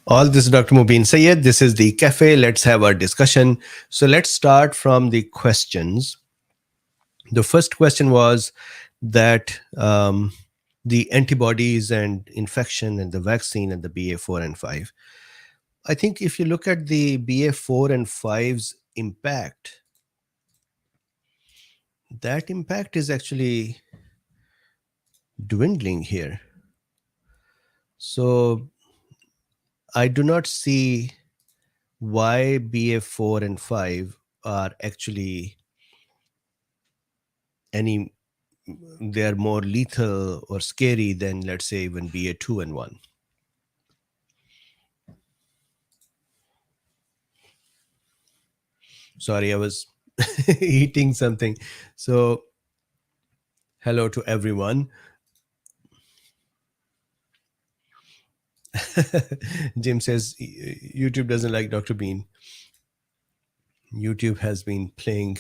All this is Dr. Mubin Sayed. This is the cafe. Let's have our discussion. So let's start from the questions. The first question was that the antibodies and infection and the vaccine and the BA.4 and 5. I think if you look at the BA.4 and 5's impact, that impact is actually dwindling here. So I do not see why BA.4 and 5 are actually they are more lethal or scary than, let's say, even BA.2 and 1. Sorry, I was eating something. So hello to everyone. Jim says YouTube doesn't like Dr. Bean. YouTube has been playing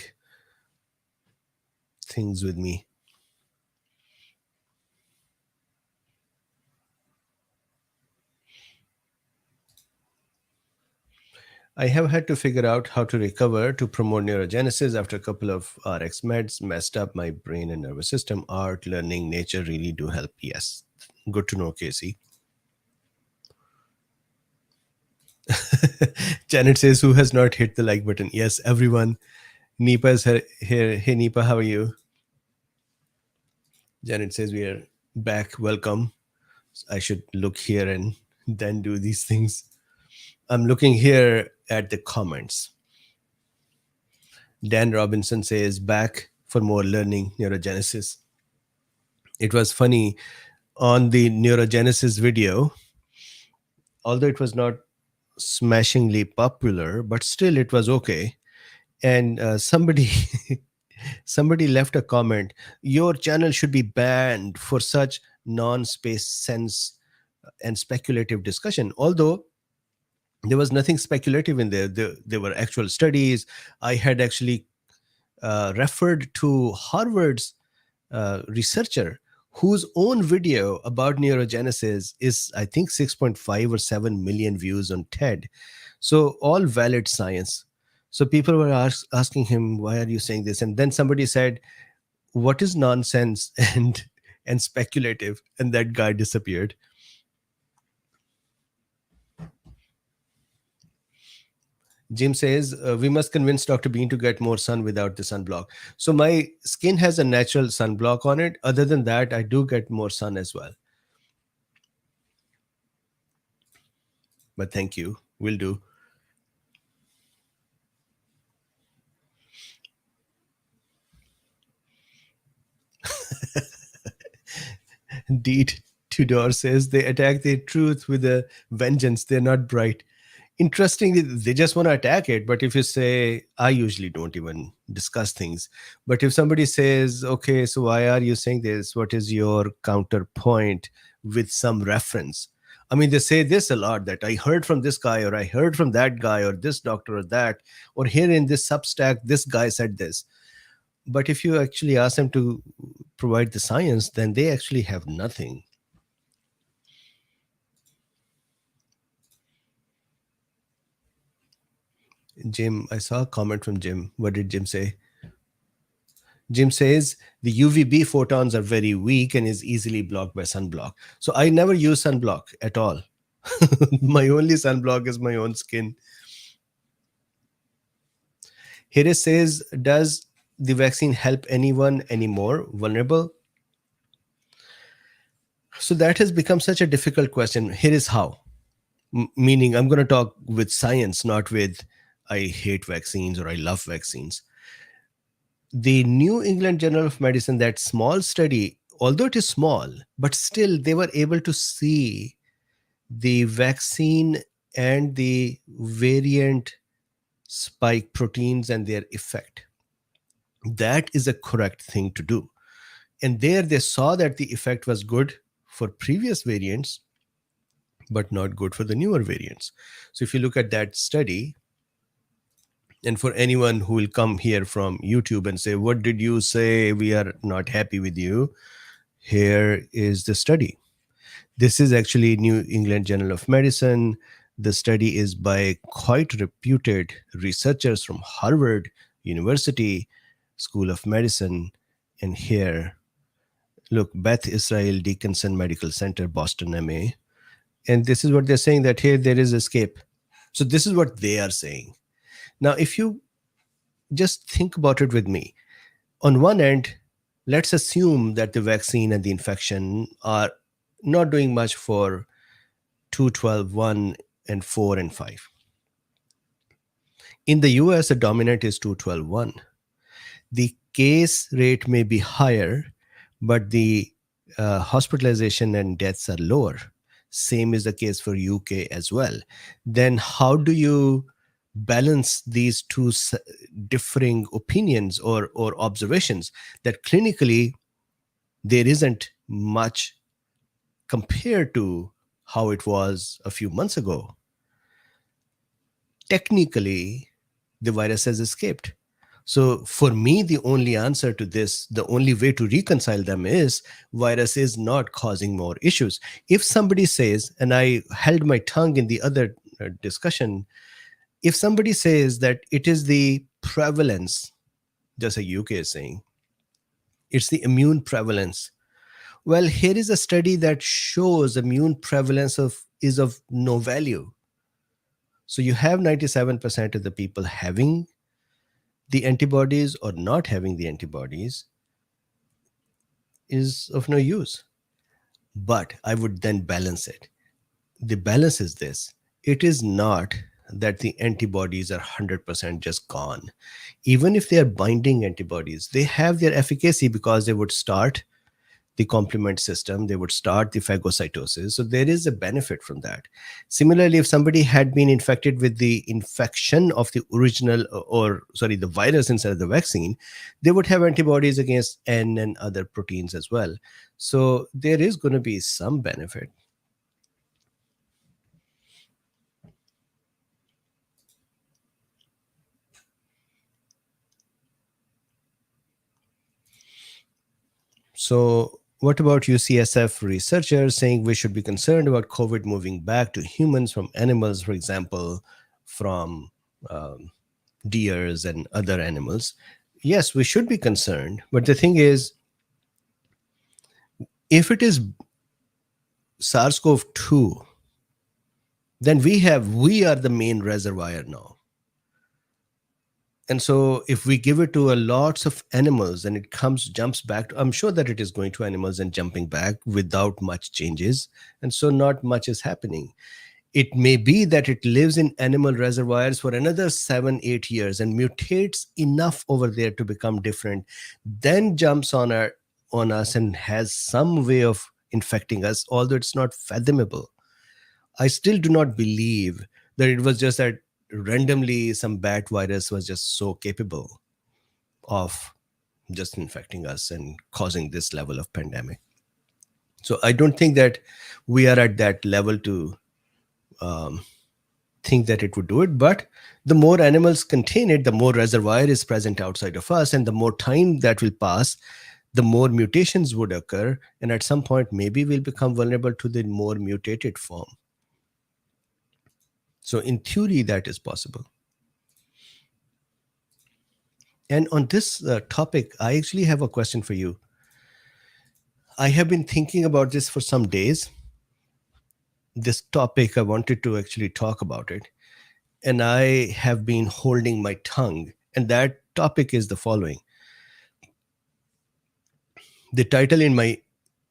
things with me. I have had to figure out how to recover to promote neurogenesis after a couple of RX meds messed up my brain and nervous system. Art, learning, nature really do help. Yes. Good to know, Casey. Janet says, who has not hit the like button? Yes, everyone. Nipa is here. Hey, Nipa, how are you? Janet says, we are back. Welcome. I should look here and then do these things. I'm looking here at the comments. Dan Robinson says, back for more learning neurogenesis. It was funny on the neurogenesis video, although it was not smashingly popular, but still it was okay. And somebody left a comment, your channel should be banned for such non-space sense and speculative discussion. Although there was nothing speculative in there were actual studies. I had actually referred to Harvard's researcher whose own video about neurogenesis is, I think, 6.5 or 7 million views on TED. So all valid science. So people were asking him, why are you saying this? And then somebody said, what is nonsense and speculative? And that guy disappeared. Jim says, we must convince Dr. Bean to get more sun without the sunblock. So my skin has a natural sunblock on it. Other than that, I do get more sun as well. But thank you. Will do. Indeed, Tudor says they attack the truth with a vengeance. They're not bright. Interestingly, they just want to attack it. But if you say, I usually don't even discuss things. But if somebody says, okay, so why are you saying this? What is your counterpoint with some reference? I mean, they say this a lot, that I heard from this guy, or I heard from that guy, or this doctor, or that, or here in this Substack, this guy said this. But if you actually ask them to provide the science, then they actually have nothing. Jim, I saw a comment from Jim. What did Jim say? Jim says the UVB photons are very weak and is easily blocked by sunblock. So I never use sunblock at all. My only sunblock is my own skin. Here it says, does the vaccine help anyone anymore vulnerable? So that has become such a difficult question. Here is how. Meaning I'm going to talk with science, not with I hate vaccines or I love vaccines. The New England Journal of Medicine, that small study, although it is small, but still they were able to see the vaccine and the variant spike proteins and their effect. That is a correct thing to do. And there they saw that the effect was good for previous variants, but not good for the newer variants. So if you look at that study, and for anyone who will come here from YouTube and say, what did you say? We are not happy with you. Here is the study. This is actually New England Journal of Medicine. The study is by quite reputed researchers from Harvard University School of Medicine. And here, look, Beth Israel Dickinson Medical Center, Boston, MA. And this is what they're saying, that here there is escape. So this is what they are saying. Now, if you just think about it with me, on one end, let's assume that the vaccine and the infection are not doing much for 212.1 and 4 and 5. In the US, the dominant is 212.1. The case rate may be higher, but the hospitalization and deaths are lower. Same is the case for UK as well. Then how do you balance these two differing opinions or observations that clinically there isn't much compared to how it was a few months ago? Technically, the virus has escaped. So for me, the only answer to this, the only way to reconcile them is virus is not causing more issues. If somebody says, and I held my tongue in the other discussion, if somebody says that it is the prevalence, just like UK is saying, it's the immune prevalence. Well, here is a study that shows immune prevalence is of no value. So you have 97% of the people having the antibodies or not having the antibodies is of no use. But I would then balance it. The balance is this: it is not that the antibodies are 100% just gone. Even if they are binding antibodies, they have their efficacy because they would start the complement system, they would start the phagocytosis. So there is a benefit from that. Similarly, if somebody had been infected with the infection of the original, the virus inside of the vaccine, they would have antibodies against N and other proteins as well. So there is going to be some benefit. So what about UCSF researchers saying we should be concerned about COVID moving back to humans from animals, for example, from deers and other animals? Yes, we should be concerned. But the thing is, if it is SARS-CoV-2, then we are the main reservoir now. And so if we give it to a lots of animals and it jumps back, I'm sure that it is going to animals and jumping back without much changes. And so not much is happening. It may be that it lives in animal reservoirs for another 7-8 years and mutates enough over there to become different, then jumps on us and has some way of infecting us, although it's not fathomable. I still do not believe that it was just that randomly some bat virus was just so capable of just infecting us and causing this level of pandemic. So I don't think that we are at that level to think that it would do it. But the more animals contain it, the more reservoir is present outside of us, and the more time that will pass, the more mutations would occur. And at some point, maybe we'll become vulnerable to the more mutated form. So in theory, that is possible. And on this topic, I actually have a question for you. I have been thinking about this for some days. This topic, I wanted to actually talk about it. And I have been holding my tongue. And that topic is the following. The title in my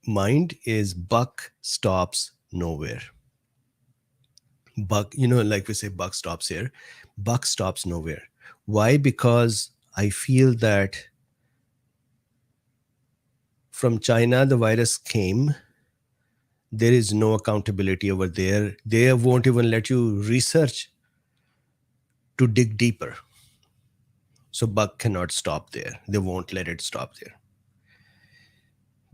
mind is Buck Stops Nowhere. Buck, like we say, buck stops here. Buck stops nowhere. Why? Because I feel that from China, the virus came. There is no accountability over there. They won't even let you research to dig deeper. So Buck cannot stop there. They won't let it stop there.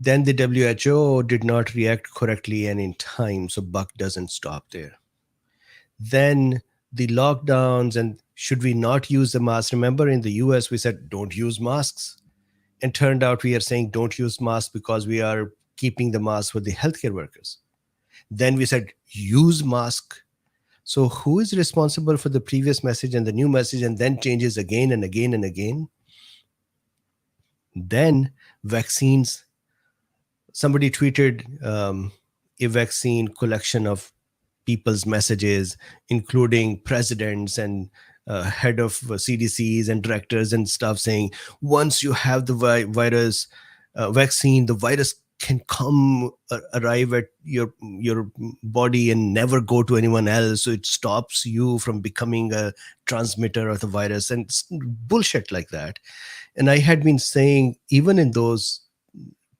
Then the WHO did not react correctly and in time, so Buck doesn't stop there. Then the lockdowns and should we not use the mask? Remember in the US, we said, don't use masks. And turned out we are saying don't use masks because we are keeping the mask for the healthcare workers. Then we said, use mask. So who is responsible for the previous message and the new message and then changes again and again and again? Then vaccines, somebody tweeted a vaccine collection of people's messages, including presidents and head of CDCs and directors and stuff, saying once you have the virus vaccine, the virus can come arrive at your body and never go to anyone else, so it stops you from becoming a transmitter of the virus and bullshit like that. And I had been saying even in those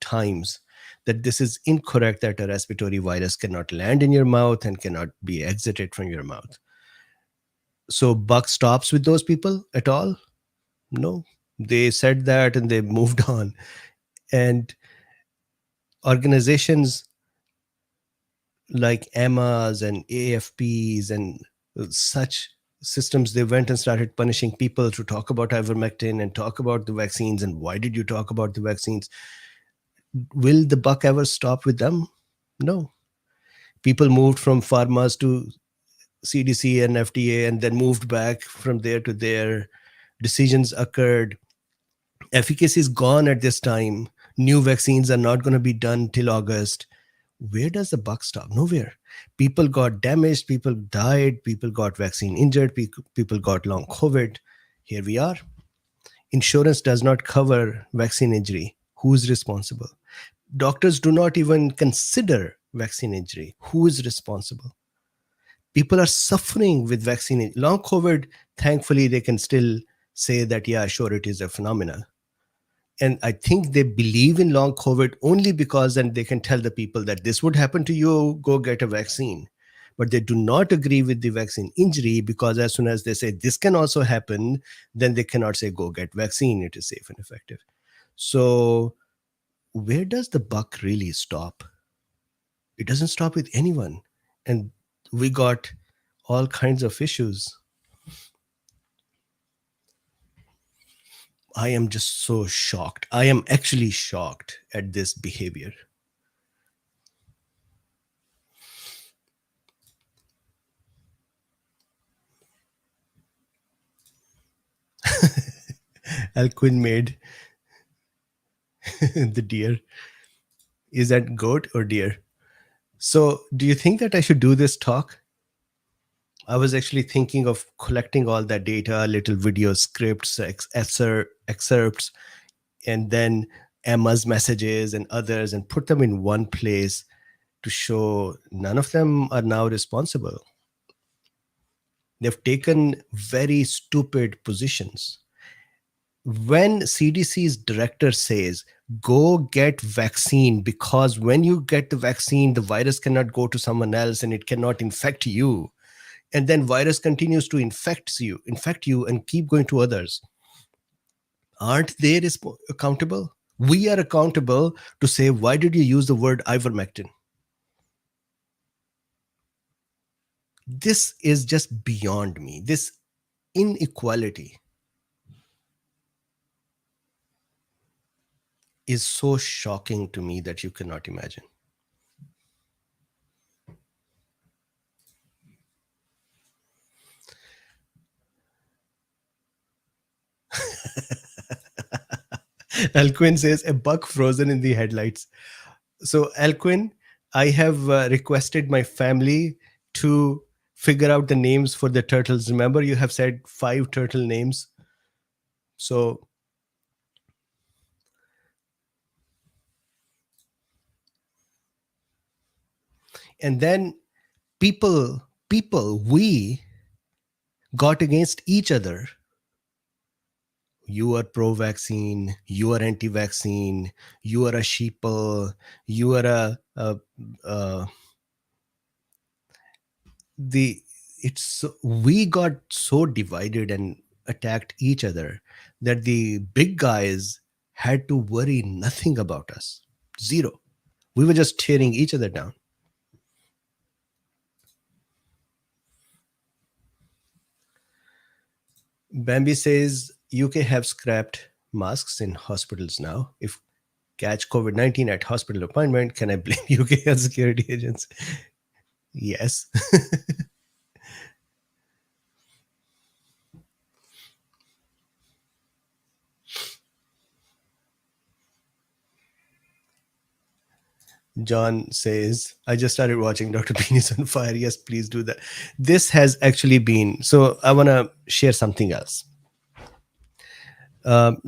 times that this is incorrect, that a respiratory virus cannot land in your mouth and cannot be exited from your mouth. So buck stops with those people at all? No. They said that and they moved on. And organizations like EMAs and AFPs and such systems, they went and started punishing people to talk about ivermectin and talk about the vaccines and why did you talk about the vaccines. Will the buck ever stop with them? No. People moved from pharmas to CDC and FDA and then moved back from there to there. Decisions occurred. Efficacy is gone at this time. New vaccines are not going to be done till August. Where does the buck stop? Nowhere. People got damaged, people died, people got vaccine injured, people got long COVID. Here we are. Insurance does not cover vaccine injury. Who's responsible? Doctors do not even consider vaccine injury. Who is responsible? People are suffering with vaccine. Long COVID, thankfully, they can still say that, yeah, sure, it is a phenomenon. And I think they believe in long COVID only because then they can tell the people that this would happen to you, go get a vaccine. But they do not agree with the vaccine injury because as soon as they say this can also happen, then they cannot say go get vaccine, it is safe and effective. So where does the buck really stop? It doesn't stop with anyone. And we got all kinds of issues. I am just so shocked. I am actually shocked at this behavior. Alcuin made the deer. Is that goat or deer? So, do you think that I should do this talk? I was actually thinking of collecting all that data, little video scripts, excerpts, and then Emma's messages and others, and put them in one place to show none of them are now responsible. They've taken very stupid positions. When CDC's director says, go get vaccine, because when you get the vaccine, the virus cannot go to someone else and it cannot infect you. And then virus continues to infect you and keep going to others. Aren't they accountable? We are accountable to say, why did you use the word ivermectin? This is just beyond me. This inequality is so shocking to me that you cannot imagine. Alcuin says a buck frozen in the headlights. So Alcuin, I have requested my family to figure out the names for the turtles. Remember, you have said 5 turtle names. So, and then we got against each other. You are pro-vaccine, you are anti-vaccine, you are a sheeple, you are we got so divided and attacked each other that the big guys had to worry nothing about us. Zero. We were just tearing each other down. Bambi says UK have scrapped masks in hospitals now. If catch COVID-19 at hospital appointment, can I blame UK as security agents? Yes. John says, I just started watching Dr. Bean is on fire. Yes, please do that. This has actually been, so I want to share something else.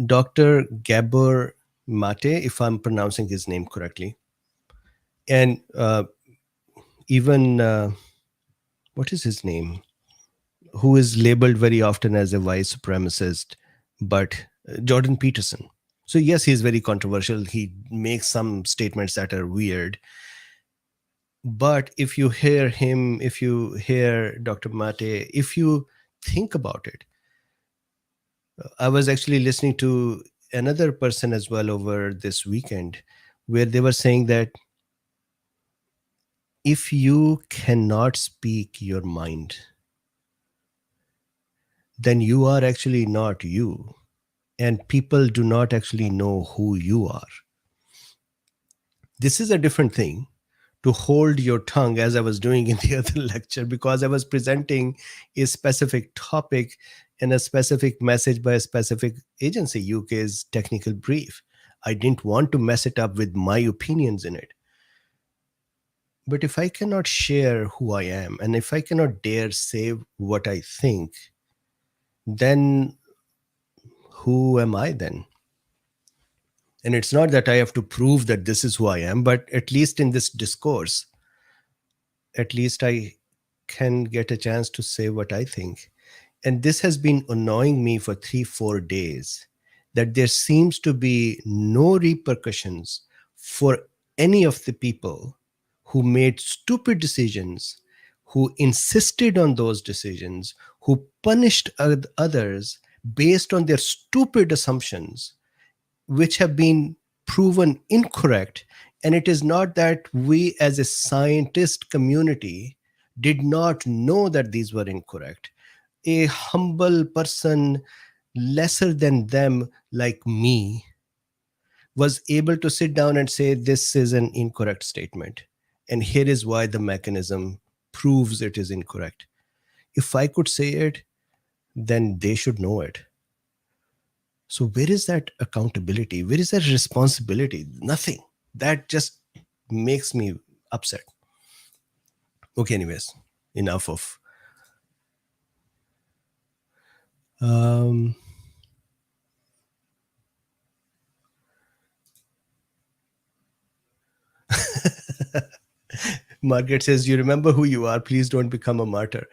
Dr. Gabor Mate, if I'm pronouncing his name correctly, and even, what is his name? Who is labeled very often as a white supremacist, but Jordan Peterson. So, yes, he's very controversial. He makes some statements that are weird. But if you hear him, if you hear Dr. Mate, if you think about it, I was actually listening to another person as well over this weekend where they were saying that if you cannot speak your mind, then you are actually not you. And people do not actually know who you are. This is a different thing to hold your tongue, as I was doing in the other lecture, because I was presenting a specific topic and a specific message by a specific agency, UK's technical brief. I didn't want to mess it up with my opinions in it. But if I cannot share who I am, and if I cannot dare say what I think, then who am I then? And it's not that I have to prove that this is who I am, but at least in this discourse, at least I can get a chance to say what I think. And this has been annoying me for 3-4 days, that there seems to be no repercussions for any of the people who made stupid decisions, who insisted on those decisions, who punished others based on their stupid assumptions, which have been proven incorrect. And it is not that we as a scientist community did not know that these were incorrect. A humble person, lesser than them, like me, was able to sit down and say, this is an incorrect statement. And here is why the mechanism proves it is incorrect. If I could say it, then they should know it. So where is that accountability? Where is that responsibility? Nothing. That just makes me upset. Okay, anyways, enough of. Margaret says, you remember who you are. Please don't become a martyr.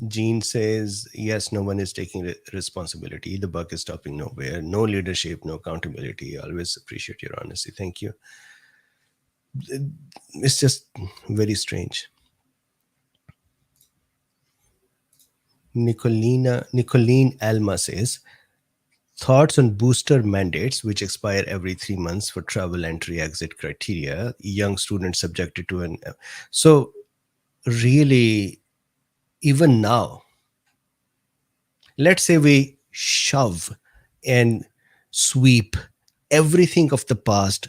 Jean says, yes, no one is taking responsibility. The buck is stopping nowhere. No leadership, no accountability. Always appreciate your honesty. Thank you. It's just very strange. Nicolene Alma says, thoughts on booster mandates, which expire every 3 months for travel entry exit criteria, young students subjected to an. So, really, even now, let's say we shove and sweep everything of the past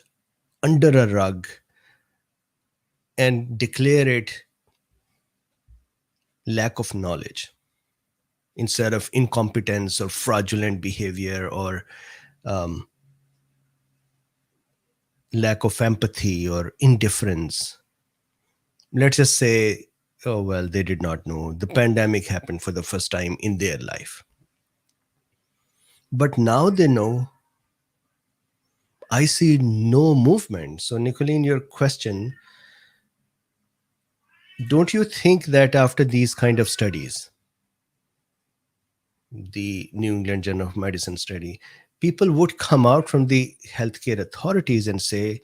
under a rug and declare it lack of knowledge instead of incompetence or fraudulent behavior or lack of empathy or indifference. Let's just say, oh, well, they did not know. The pandemic happened for the first time in their life. But now they know. I see no movement. So, Nicolene, your question, don't you think that after these kind of studies, the New England Journal of Medicine study, people would come out from the healthcare authorities and say,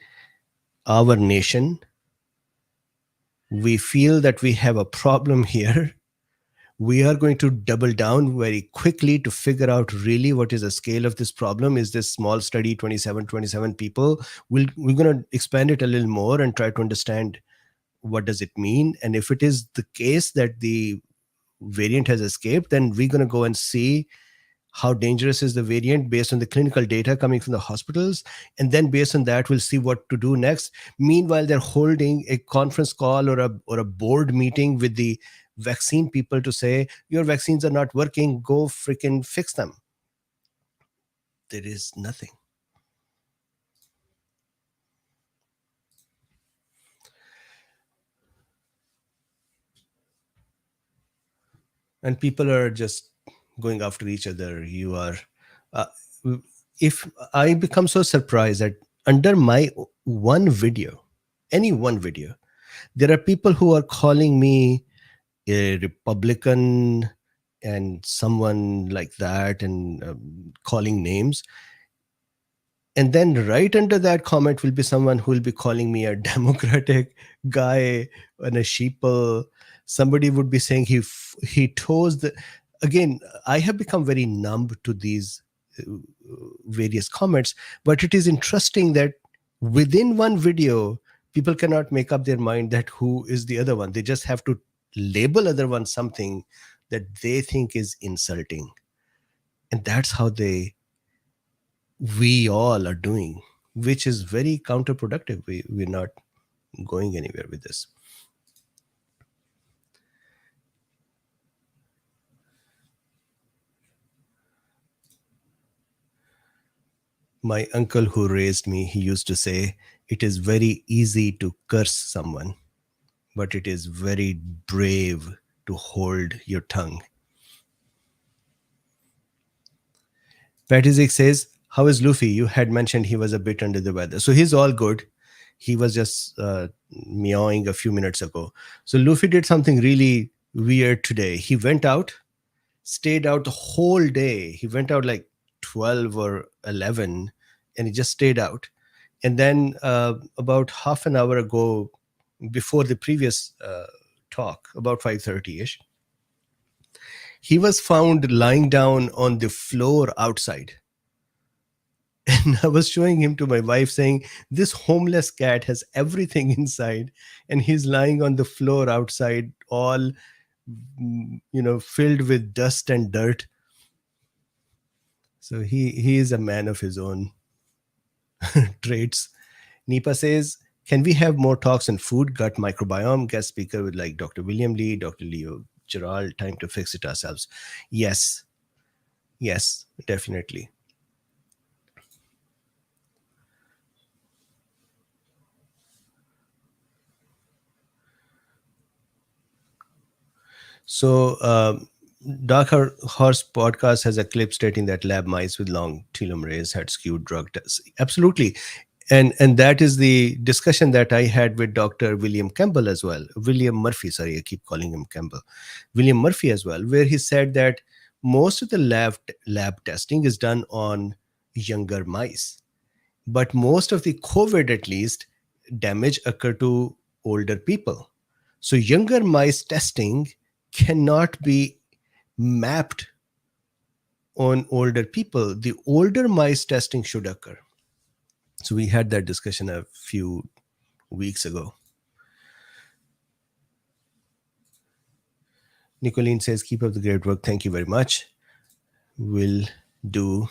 our nation, we feel that we have a problem here. We are going to double down very quickly to figure out really what is the scale of this problem. Is this small study, 27 people? We're going to expand it a little more and try to understand what does it mean. And if it is the case that the variant has escaped, then we're going to go and see how dangerous is the variant based on the clinical data coming from the hospitals. And then based on that, we'll see what to do next. Meanwhile, they're holding a conference call or a board meeting with the vaccine people to say your vaccines are not working, go freaking fix them. There is nothing. And people are just going after each other. You are uh, if I become so surprised that under my one video, any one video, there are people who are calling me a Republican and someone like that, and calling names. And then right under that comment will be someone who will be calling me a democratic guy and a sheeple. Somebody would be saying he toes the. Again, I have become very numb to these uh, various comments, but it is interesting that within one video people cannot make up their mind that who is the other one. They just have to label other one something that they think is insulting, and that's how we all are doing, which is very counterproductive. We're not going anywhere with this. My uncle who raised me, he used to say, it is very easy to curse someone, but it is very brave to hold your tongue. Patizik says, how is Luffy? You had mentioned he was a bit under the weather. So he's all good. He was just meowing a few minutes ago. So Luffy did something really weird today. He went out, stayed out the whole day. He went out like 12 or 11, and he just stayed out. And then about half an hour ago, before the previous talk, about 5:30ish, he was found lying down on the floor outside. And I was showing him to my wife saying, this homeless cat has everything inside, and he's lying on the floor outside, all filled with dust and dirt. So he is a man of his own traits. Nipa says, can we have more talks on food, gut microbiome? Guest speaker with like Dr. William Lee, Dr. Leo Gerald, time to fix it ourselves. Yes, definitely. So, Dark Horse podcast has a clip stating that lab mice with long telomeres had skewed drug tests. Absolutely. And that is the discussion that I had with Dr. William Campbell as well. William Murphy, sorry, I keep calling him Campbell. William Murphy as well, where he said that most of the lab testing is done on younger mice, but most of the COVID, at least, damage occur to older people. So younger mice testing cannot be mapped on older people. The older mice testing should occur. So we had that discussion a few weeks ago. Nicolene says, keep up the great work. Thank you very much. Will do.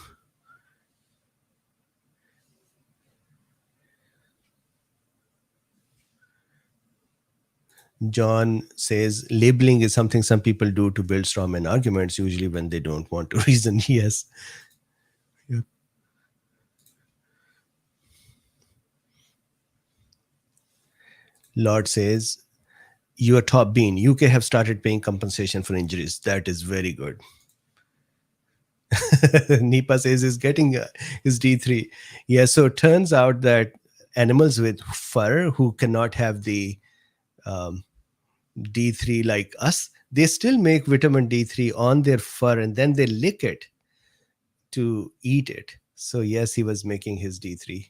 John says, labeling is something some people do to build strawman arguments, usually when they don't want to reason. Yes. Yep. Lord says, you are top bean. UK have started paying compensation for injuries. That is very good. Nipa says he's getting his D3. Yeah, so it turns out that animals with fur who cannot have the um, D3 like us, they still make vitamin D3 on their fur and then they lick it to eat it. So, yes, he was making his D3.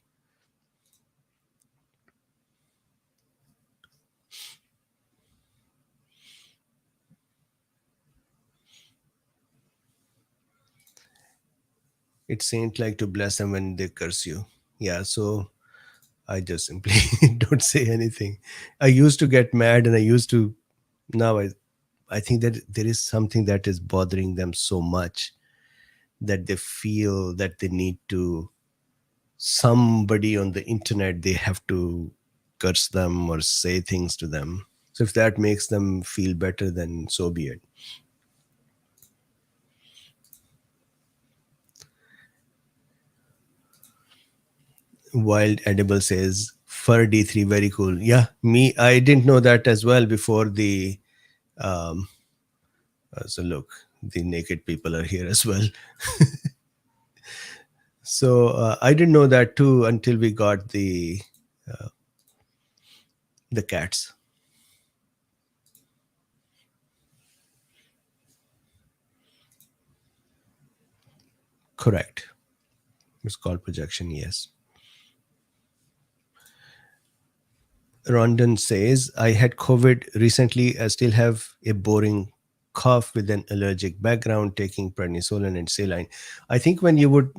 It seemed like to bless them when they curse you. Yeah, so I just simply don't say anything. I used to get mad and I used to, now I think that there is something that is bothering them so much that they feel that they need to, somebody on the internet, they have to curse them or say things to them. So if that makes them feel better, then so be it. Wild Edible says Fur D3, very cool. Yeah, me, I didn't know that as well before the. Um, so look, the naked people are here as well. So I didn't know that too until we got the cats. Correct. It's called projection. Yes. Rondon says, I had COVID recently. I still have a boring cough with an allergic background, taking prednisolone and saline. I think when you would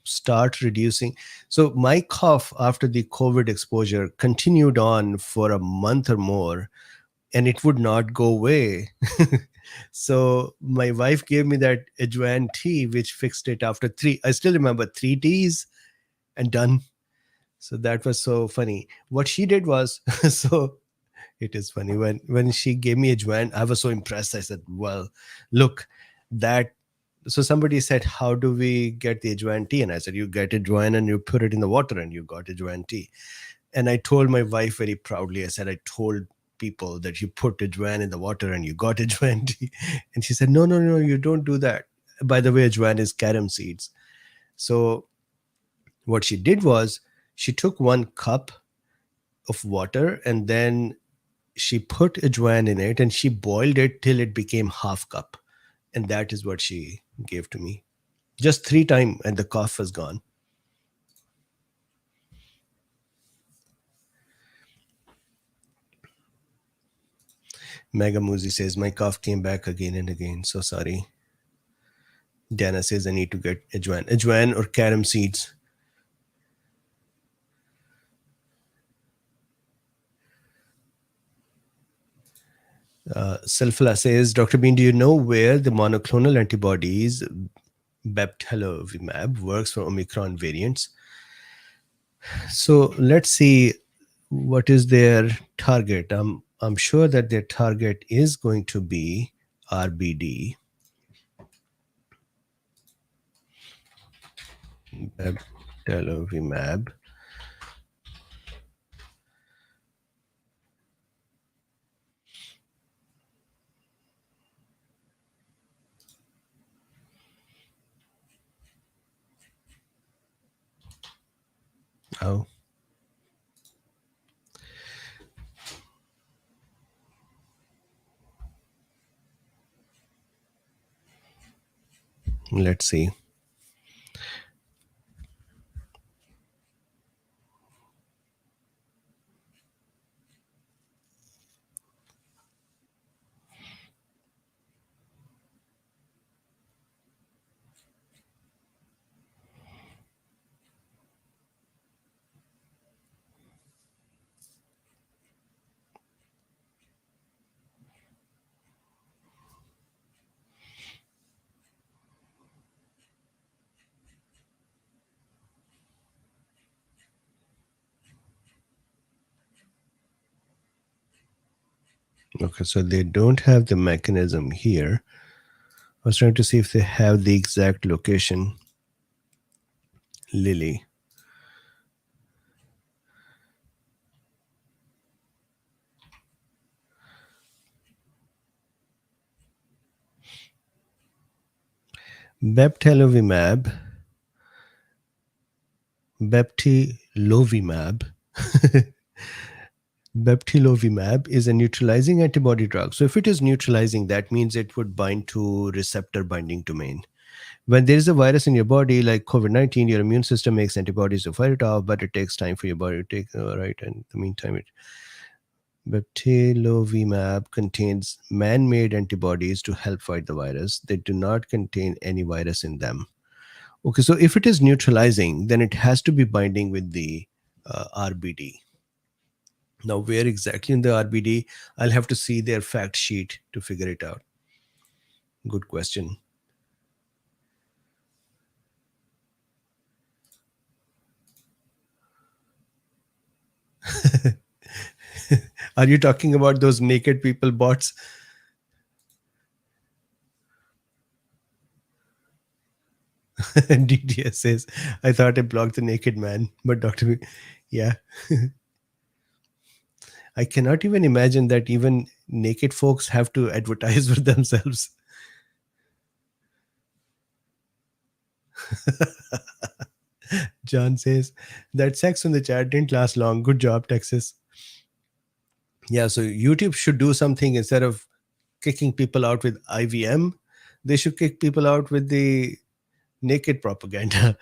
start reducing, so my cough after the COVID exposure continued on for a month or more, and it would not go away. So my wife gave me that Ajwain tea, which fixed it after three. I still remember 3 teas and done. So that was so funny. What she did was, so it is funny when she gave me a joint, I was so impressed. I said, "Well, look, that." So somebody said, "How do we get the Ajwain tea?" And I said, "You get a joint and you put it in the water, and you got Ajwain tea." And I told my wife very proudly, I said, "I told people that you put Ajwain in the water and you got Ajwain tea." And she said, "No, no, no, you don't do that." By the way, Ajwain is carom seeds. So what she did was she took 1 cup of water and then she put ajwain in it and she boiled it till it became half cup, and that is what she gave to me. Just 3 times and the cough was gone. Mega Muzi says my cough came back again and again, so sorry. Dana says I need to get ajwain or carom seeds. Selfla says, Dr. Bean, do you know where the monoclonal antibodies bebtelovimab works for Omicron variants? So let's see what is their target. I'm sure that their target is going to be RBD, bebtelovimab. Oh, let's see. Okay, so they don't have the mechanism here. I was trying to see if they have the exact location. Lily. Bebtelovimab, bebtelovimab, bebtelovimab is a neutralizing antibody drug. So if it is neutralizing, that means it would bind to receptor binding domain. When there is a virus in your body, like COVID-19, your immune system makes antibodies to fight it off, but it takes time for your body to take, right? And in the meantime, bebtelovimab contains man-made antibodies to help fight the virus. They do not contain any virus in them. Okay, so if it is neutralizing, then it has to be binding with the RBD. Now, where exactly in the RBD? I'll have to see their fact sheet to figure it out. Good question. Are you talking about those naked people bots? DTS says, I thought I blocked the naked man, but yeah, I cannot even imagine that even naked folks have to advertise for themselves. John says, that sex in the chat didn't last long. Good job, Texas. Yeah, so YouTube should do something instead of kicking people out with IVM. They should kick people out with the naked propaganda.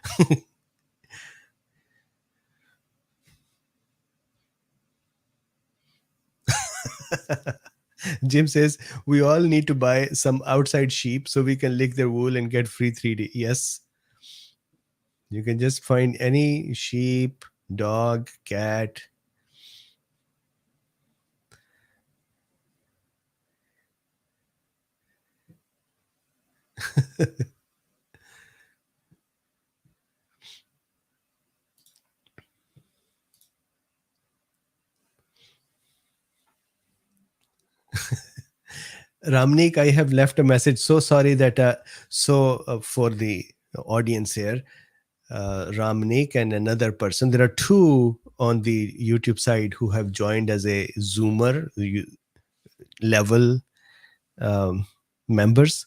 Jim says, we all need to buy some outside sheep so we can lick their wool and get free 3D. Yes, you can just find any sheep, dog, cat. Ramnik, I have left a message. So sorry that, for the audience here, Ramnik and another person, there are two on the YouTube side who have joined as a Zoomer level um, members.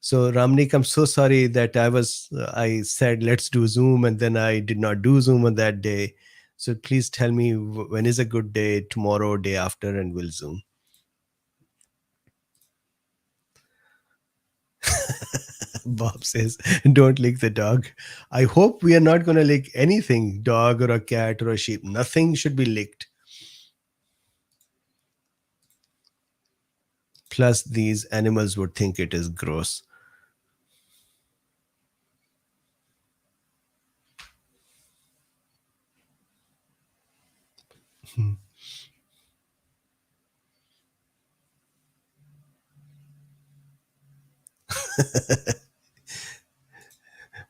So Ramnik, I'm so sorry that I said let's do Zoom and then I did not do Zoom on that day. So please tell me when is a good day, tomorrow, day after, and we'll Zoom. Bob says, don't lick the dog. I hope we are not going to lick anything, dog or a cat or a sheep. Nothing should be licked. Plus, these animals would think it is gross.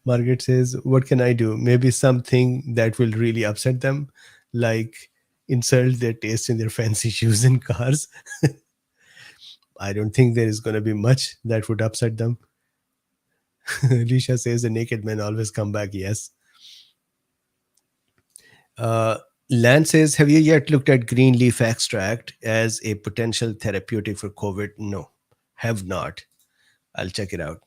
Margaret says, what can I do? Maybe something that will really upset them, like insult their taste in their fancy shoes and cars. I don't think there is going to be much that would upset them. Risha says, the naked men always come back. Yes. Uh, Lan says, have you yet looked at green leaf extract as a potential therapeutic for COVID? No, have not. I'll check it out.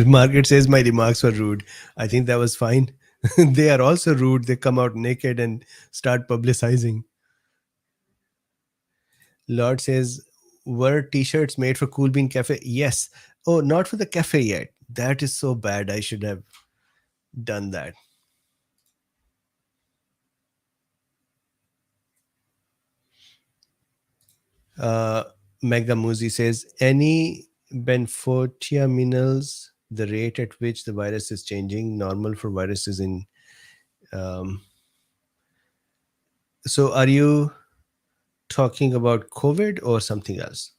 Margaret says my remarks were rude. I think that was fine. They are also rude. They come out naked and start publicizing. Lord says, were t-shirts made for Cool Bean Cafe? Yes. Oh, not for the cafe yet. That is so bad. I should have done that. Uh, Megha Muzi says, any benfotiaminals, the rate at which the virus is changing, normal for viruses in. Um, so are you talking about COVID or something else?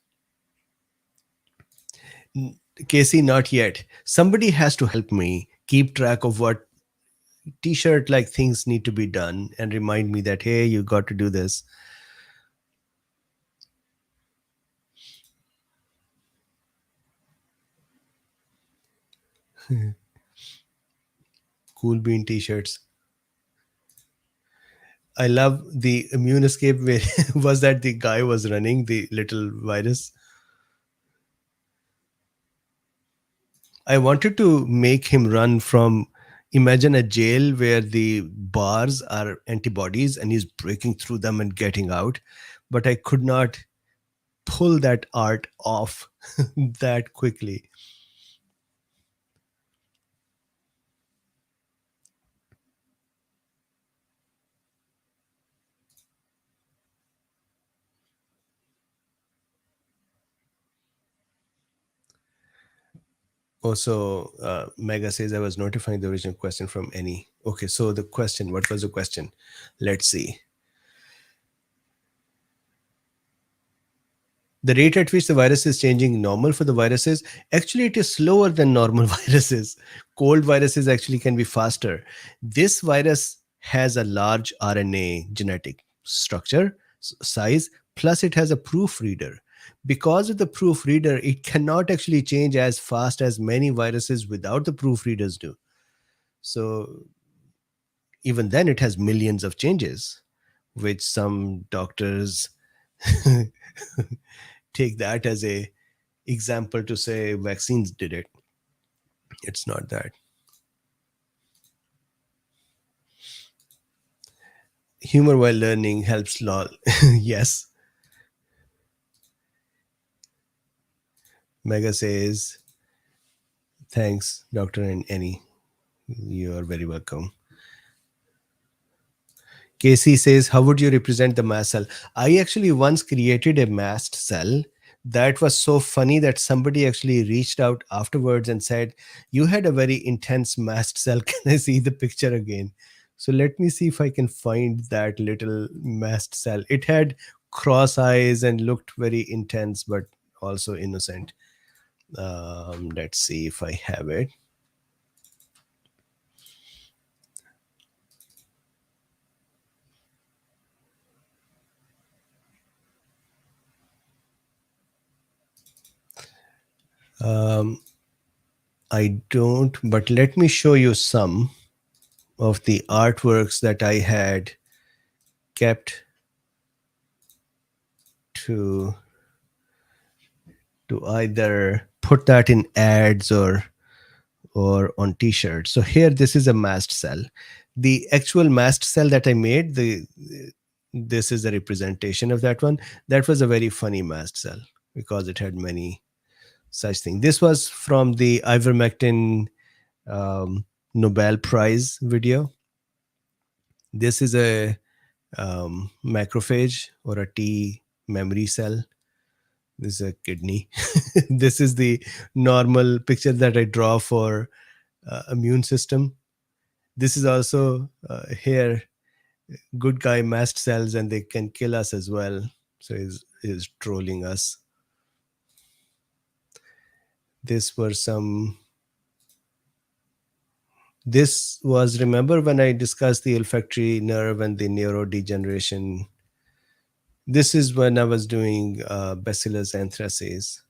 Casey, not yet. Somebody has to help me keep track of what t-shirt like things need to be done and remind me that, hey, you got to do this. Cool Bean t-shirts. I love the immune escape where was that the guy was running the little virus. I wanted to make him run from, imagine a jail where the bars are antibodies and he's breaking through them and getting out, but I could not pull that art off that quickly. Also, Mega says I was notifying the original question from any. Okay, so the question, what was the question? Let's see. The rate at which the virus is changing normal for the viruses, actually it is slower than normal viruses. Cold viruses actually can be faster. This virus has a large RNA genetic structure, size, plus it has a proofreader. Because of the proofreader, it cannot actually change as fast as many viruses without the proofreaders do. So even then it has millions of changes, which some doctors take that as a example to say vaccines did it. It's not that. Humor while learning helps lol. Yes. Mega says thanks, Dr. and Annie. You are very welcome. Casey says, how would you represent the mast cell? I actually once created a mast cell that was so funny that somebody actually reached out afterwards and said, you had a very intense mast cell. Can I see the picture again? So let me see if I can find that little mast cell. It had cross eyes and looked very intense, but also innocent. Let's see if I have it. Um, I don't, but let me show you some of the artworks that I had kept to either put that in ads or on t-shirts. So here this is a mast cell. The actual mast cell that I made, the this is a representation of that one. That was a very funny mast cell because it had many such things. This was from the ivermectin um, Nobel Prize video. This is a macrophage or a T memory cell. This is a kidney. This is the normal picture that I draw for immune system. This is also here good guy mast cells, and they can kill us as well. So is trolling us. This were some. This was, remember when I discussed the olfactory nerve and the neurodegeneration. This is when I was doing Bacillus anthracis.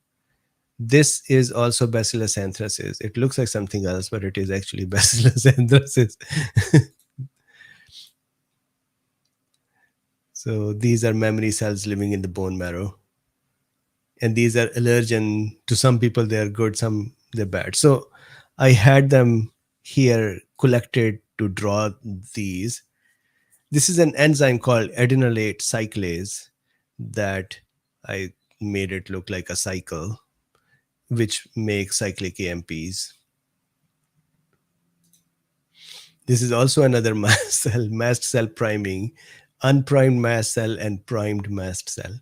This is also Bacillus anthracis. It looks like something else, but it is actually Bacillus anthracis. So these are memory cells living in the bone marrow. And these are allergen. To some people, they are good, some they're bad. So I had them here collected to draw these. This is an enzyme called adenylate cyclase that I made it look like a cycle, which makes cyclic AMPs. This is also another mast cell priming, unprimed mast cell and primed mast cell.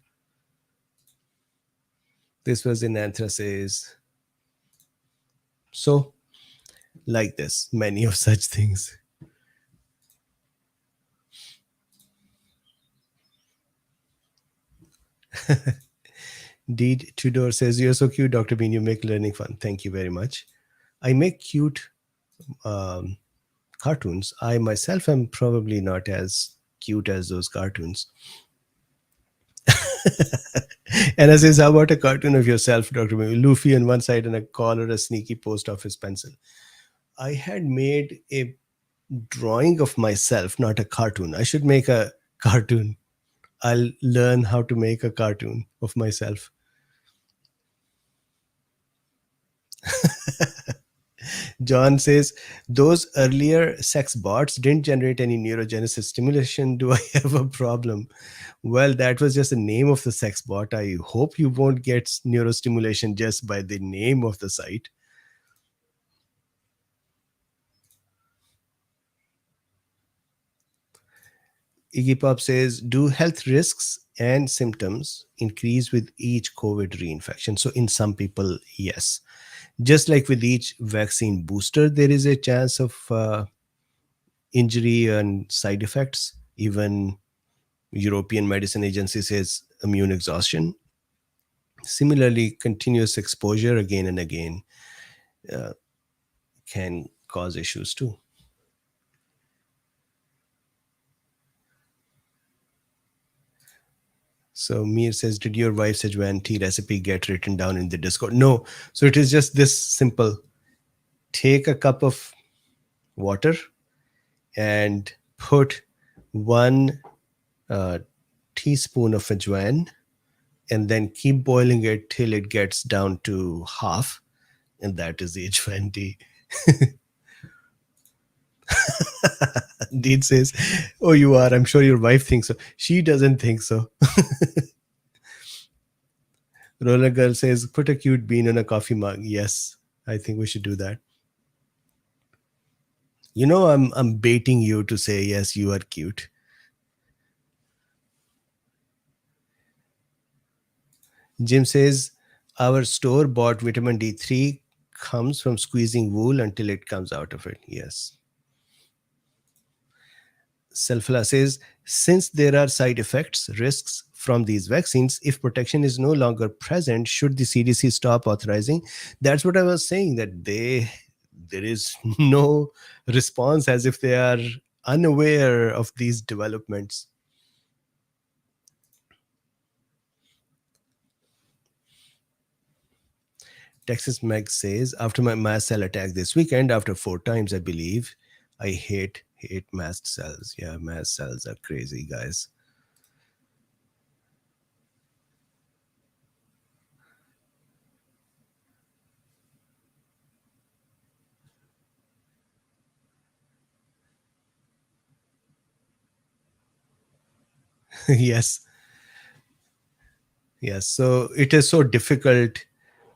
This was in anthracis. So, like this, many of such things. Deed Tudor says, you're so cute, Dr. Bean. You make learning fun. Thank you very much. I make cute um, cartoons. I myself am probably not as cute as those cartoons. And I says, how about a cartoon of yourself, Dr. Bean? Luffy on one side and a collar, a sneaky post office pencil. I had made a drawing of myself, not a cartoon. I should make a cartoon. I'll learn how to make a cartoon of myself. John says, those earlier sex bots didn't generate any neurogenesis stimulation. Do I have a problem? Well, that was just the name of the sex bot. I hope you won't get neurostimulation just by the name of the site. Iggy Pop says, do health risks and symptoms increase with each COVID reinfection? So in some people, yes. Just like with each vaccine booster, there is a chance of injury and side effects. Even European Medicine Agency says immune exhaustion. Similarly, continuous exposure again and again uh, can cause issues too. So Mir says, did your wife's Ajwain tea recipe get written down in the Discord? No. So it is just this simple. Take a cup of water and put 1 teaspoon of Ajwain, and then keep boiling it till it gets down to half. And that is the Ajwain tea. Deed says, oh, you are. I'm sure your wife thinks so. She doesn't think so. Roller Girl says, put a cute bean in a coffee mug. Yes, I think we should do that. You know, I'm baiting you to say yes, you are cute. Jim says our store bought vitamin D3 comes from squeezing wool until it comes out of it. Yes. Selfla says since there are side effects, risks from these vaccines, if protection is no longer present, should the CDC stop authorizing? That's what I was saying, that there is no response, as if they are unaware of these developments. Texas Meg says, after my mast cell attack this weekend, after 4 times, I believe, I hate mast cells. Yeah, mast cells are crazy, guys. Yes, yes. So it is so difficult.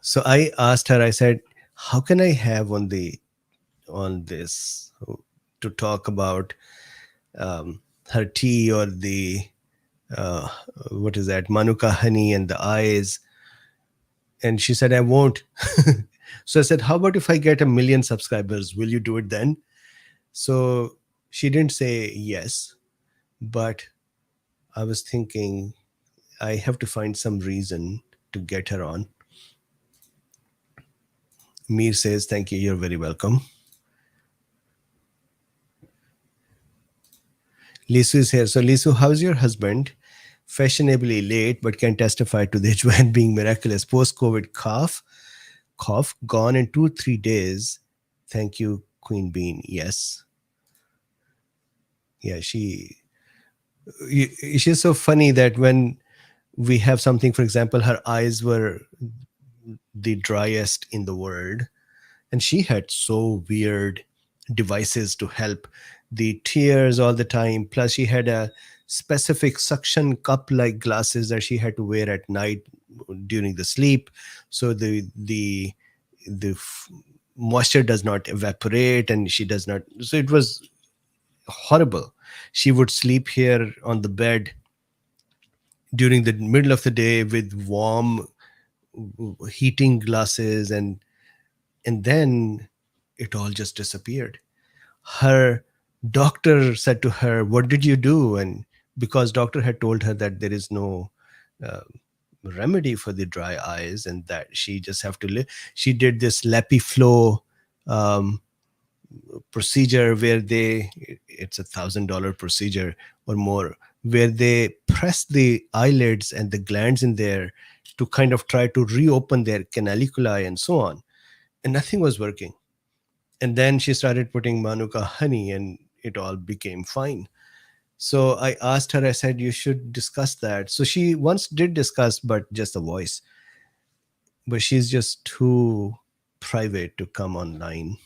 So I asked her, I said, how can I have on this to talk about her tea or the uh, what is that, manuka honey and the eyes? And she said, I won't. So I said, how about if I get 1 million subscribers, will you do it then? So she didn't say yes, but I was thinking I have to find some reason to get her on. Mir says, thank you, you're very welcome. Lisu is here. So Lisu, how's your husband? Fashionably late, but can testify to the Ajwain being miraculous. Post-COVID cough gone in 2-3 days. Thank you, Queen Bean. Yes, yeah, she's so funny that when we have something, for example, her eyes were the driest in the world, and she had so weird devices to help the tears all the time. Plus she had a specific suction cup like glasses that she had to wear at night during the sleep, so the moisture does not evaporate, and she does not, so it was horrible. She would sleep here on the bed during the middle of the day with warm heating glasses, and then it all just disappeared. Her doctor said to her, what did you do? And because doctor had told her that there is no uh, remedy for the dry eyes, and that she just have to live, she did this lappy flow um, procedure where it's $1,000 procedure or more, where they press the eyelids and the glands in there to kind of try to reopen their canaliculi and so on, and nothing was working. And then she started putting manuka honey, and it all became fine. So I asked her, I said, you should discuss that. So she once did discuss, but just a voice, but she's just too private to come online.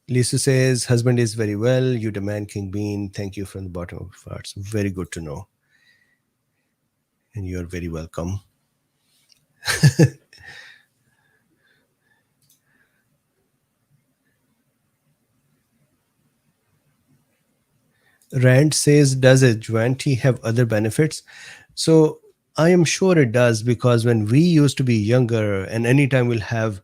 Lisa says, husband is very well. You demand King Bean. Thank you from the bottom of our hearts. Very good to know. And you're very welcome. Rand says, does Ajwain tea have other benefits? So I am sure it does, because when we used to be younger and anytime we'll have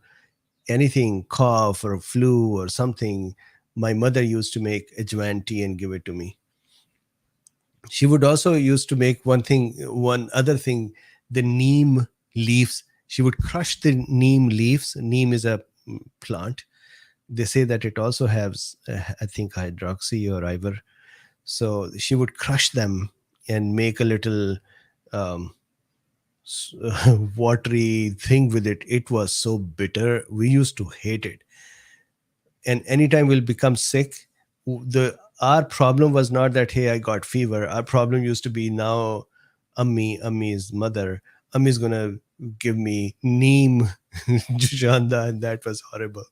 anything, cough or flu or something, my mother used to make ajwain tea and give it to me. She would also used to make one other thing, the neem leaves. She would crush the neem leaves. Neem is a plant. They say that it also has, I think, hydroxy or iver. So she would crush them and make a little um, s- watery thing with it. It was so bitter. We used to hate it. And anytime we'll become sick, the our problem was not that, hey, I got fever. Our problem used to be, now Ammi's mother, Ammi's gonna give me neem janda, and that was horrible.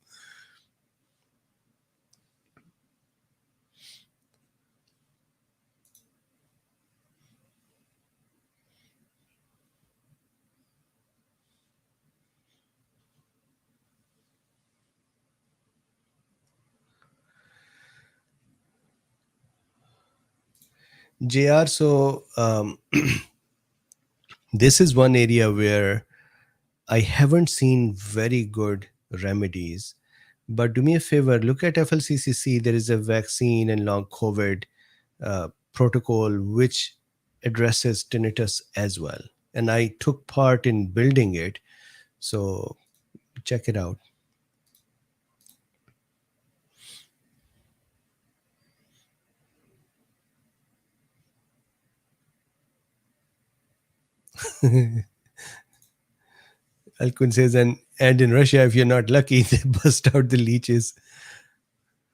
JR, so this is one area where I haven't seen very good remedies. But do me a favor, look at FLCCC. There is a vaccine and long COVID protocol which addresses tinnitus as well. And I took part in building it. So check it out. Alkun says, and in Russia, if you're not lucky, they bust out the leeches.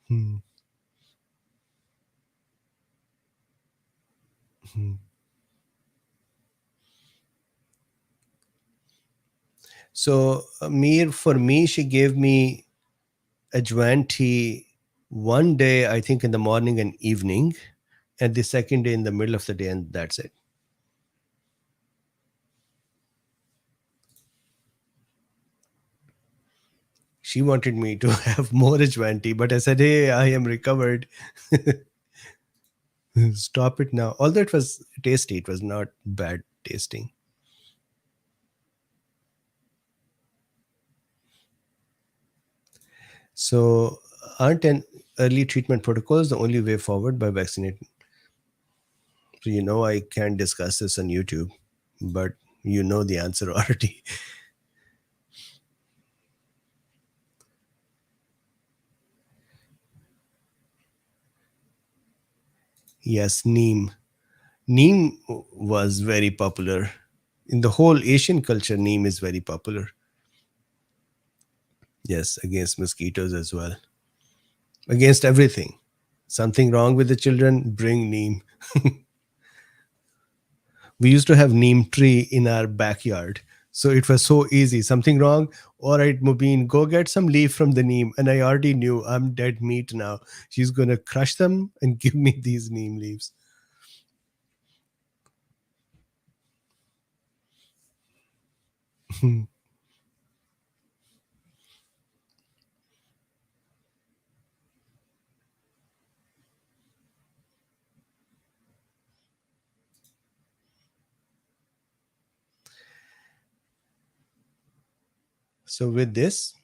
Hmm. Hmm. So, Mir, for me, she gave me ajwain tea one day, I think in the morning and evening, and the second day in the middle of the day, and that's it. She wanted me to have more ajwain tea, but I said, hey, I am recovered. Stop it now. Although it was tasty, it was not bad tasting. So, aren't an early treatment protocols the only way forward by vaccinating? So, I can't discuss this on YouTube, but you know the answer already. Yes, neem. Neem was very popular. In the whole Asian culture, neem is very popular. Yes, against mosquitoes as well. Against everything. Something wrong with the children, bring neem. We used to have neem tree in our backyard. So it was so easy. Something wrong? All right, Mubin, go get some leaf from the neem. And I already knew I'm dead meat now. She's going to crush them and give me these neem leaves. So with this,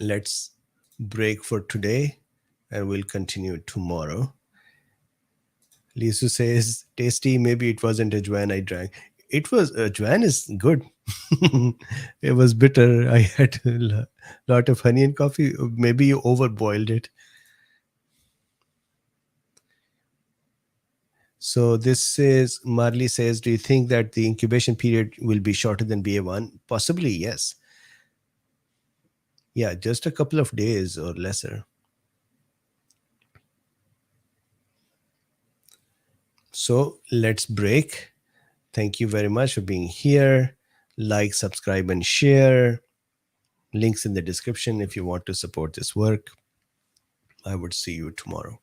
let's break for today and we'll continue tomorrow. Lisu says, tasty. Maybe it wasn't ajwain I drank. It was, ajwain is good. It was bitter. I had a lot of honey and coffee. Maybe you overboiled it. So this is Marley says, do you think that the incubation period will be shorter than BA.1? Possibly, yes. Yeah, just a couple of days or lesser. So let's break. Thank you very much for being here. Like, subscribe, and share. Links in the description if you want to support this work. I would see you tomorrow.